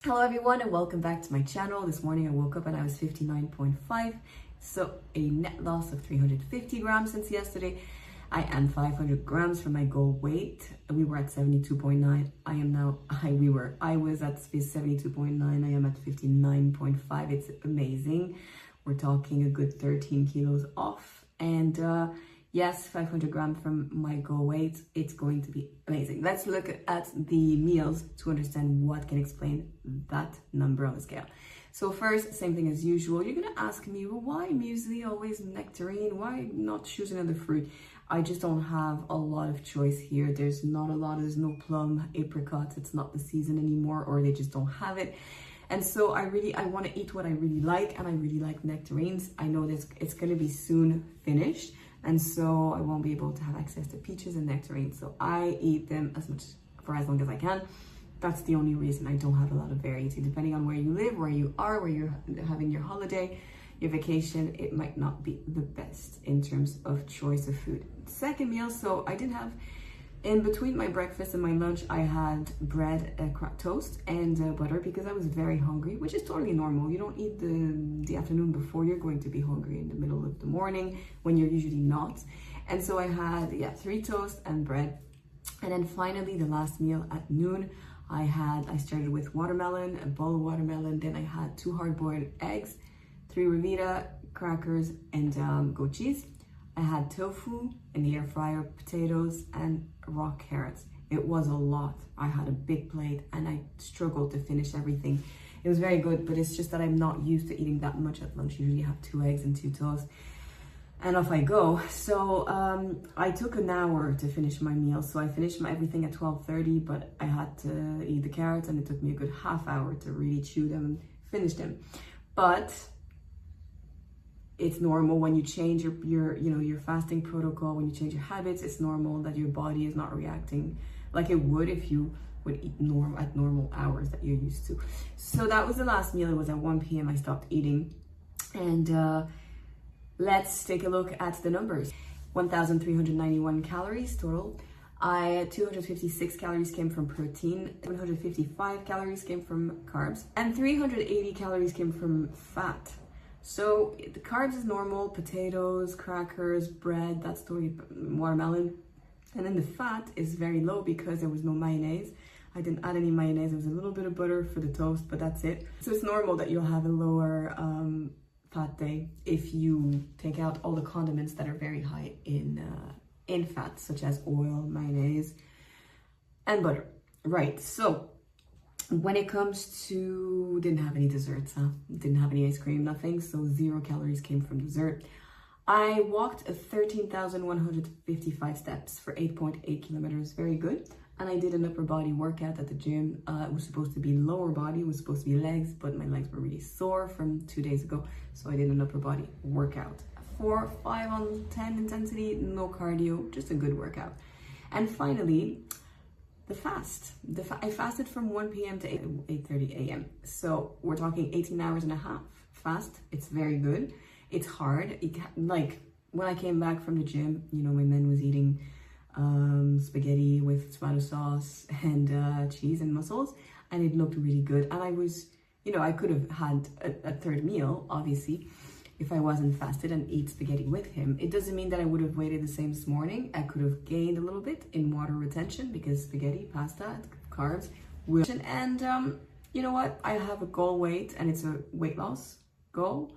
Hello everyone and welcome back to my channel. This morning I woke up and I was 59.5, so a net loss of 350 grams since yesterday. I am 500 grams from my goal weight. We were at 72.9. I was at 72.9. I am at 59.5. It's amazing. We're talking a good 13 kilos off, and yes, 500 grams from my goal weight. It's going to be amazing. Let's look at the meals to understand what can explain that number on the scale. So first, same thing as usual. You're going to ask me, well, why muesli, always nectarine? Why not choose another fruit? I just don't have a lot of choice here. There's not a lot. There's no plum, apricots. It's not the season anymore, or they just don't have it. And so I want to eat what I really like, and I really like nectarines. I know that it's going to be soon finished, and so I won't be able to have access to peaches and nectarines. So I eat them for as long as I can. That's the only reason I don't have a lot of variety. Depending on where you live, where you are, where you're having your holiday, your vacation, it might not be the best in terms of choice of food. Second meal, so I did have, in between my breakfast and my lunch, I had bread, toast, and butter because I was very hungry, which is totally normal. You don't eat the afternoon before you're going to be hungry in the middle of the morning when you're usually not. And so I had, 3 toasts and bread. And then finally, the last meal at noon, I started with watermelon, a bowl of watermelon. Then I had 2 hard-boiled eggs, 3 Revita crackers, and goat cheese. I had tofu in the air fryer, potatoes, and raw carrots. It was a lot. I had a big plate and I struggled to finish everything. It was very good, but it's just that I'm not used to eating that much at lunch. Usually I have 2 eggs and 2 toasts, and off I go. So I took an hour to finish my meal. So I finished everything at 12:30, but I had to eat the carrots, and it took me a good half hour to really chew them and finish them. But it's normal when you change your fasting protocol, when you change your habits. It's normal that your body is not reacting like it would if you would eat at normal hours that you're used to. So that was the last meal. It was at 1 p.m. I stopped eating, and let's take a look at the numbers. 1,391 calories total. 256 calories came from protein, 755 calories came from carbs, and 380 calories came from fat. So the carbs is normal, potatoes, crackers, bread, that's totally watermelon. And then the fat is very low because there was no mayonnaise. I didn't add any mayonnaise. There was a little bit of butter for the toast, but that's it. So it's normal that you'll have a lower fat day if you take out all the condiments that are very high in fat, such as oil, mayonnaise, and butter. Right, so when it comes to, didn't have any desserts, didn't have any ice cream, nothing, so 0 calories came from dessert. I walked 13,155 steps for 8.8 kilometers, very good. And I did an upper body workout at the gym. It was supposed to be lower body, it was supposed to be legs, but my legs were really sore from 2 days ago, so I did an upper body workout. 4, 5 on 10 intensity, no cardio, just a good workout. And finally, the fast. I fasted from 1 p.m. to 8:30 a.m. So we're talking 18 hours and a half fast. It's very good. It's hard. Like when I came back from the gym, my man was eating spaghetti with tomato sauce and cheese and mussels, and it looked really good. And I was, I could have had a third meal, obviously, if I wasn't fasted and eat spaghetti with him. It doesn't mean that I would have weighted the same this morning. I could have gained a little bit in water retention because spaghetti, pasta, carbs, and you know what? I have a goal weight, and it's a weight loss goal.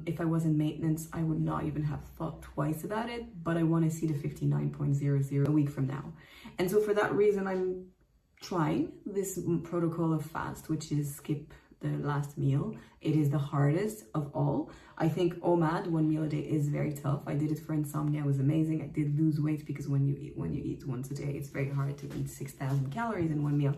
If I was in maintenance, I would not even have thought twice about it, but I want to see the 59.00 a week from now. And so for that reason, I'm trying this protocol of fast, which is skip the last meal. It is the hardest of all. I think OMAD, 1 meal a day, is very tough. I did it for insomnia. It was amazing. I did lose weight because when you eat once a day, it's very hard to eat 6,000 calories in 1 meal.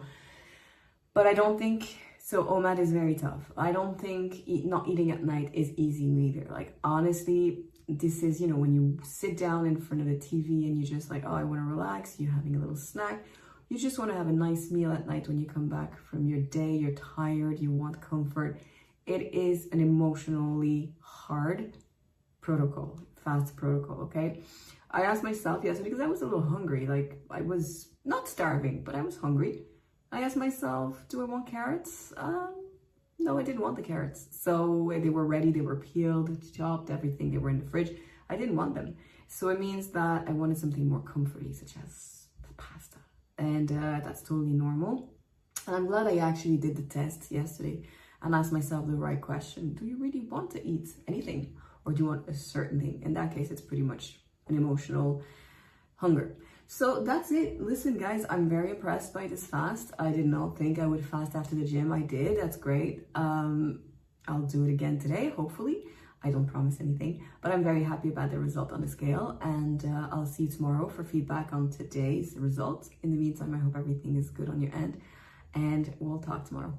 But I don't think, so OMAD is very tough. I don't think not eating at night is easy either. Like, honestly, this is, when you sit down in front of the TV and you're just like, oh, I want to relax, you're having a little snack. You just want to have a nice meal at night when you come back from your day, you're tired, you want comfort. It is an emotionally hard protocol, fast protocol, okay? I asked myself yesterday, because I was a little hungry, like I was not starving, but I was hungry. I asked myself, do I want carrots? No, I didn't want the carrots. So they were ready, they were peeled, chopped, everything, they were in the fridge. I didn't want them. So it means that I wanted something more comforty, such as pasta. And that's totally normal. And I'm glad I actually did the test yesterday and asked myself the right question. Do you really want to eat anything? Or do you want a certain thing? In that case, it's pretty much an emotional hunger. So that's it. Listen, guys, I'm very impressed by this fast. I did not think I would fast after the gym. I did. That's great. I'll do it again today, hopefully. I don't promise anything, but I'm very happy about the result on the scale, and I'll see you tomorrow for feedback on today's results. In the meantime, I hope everything is good on your end, and we'll talk tomorrow.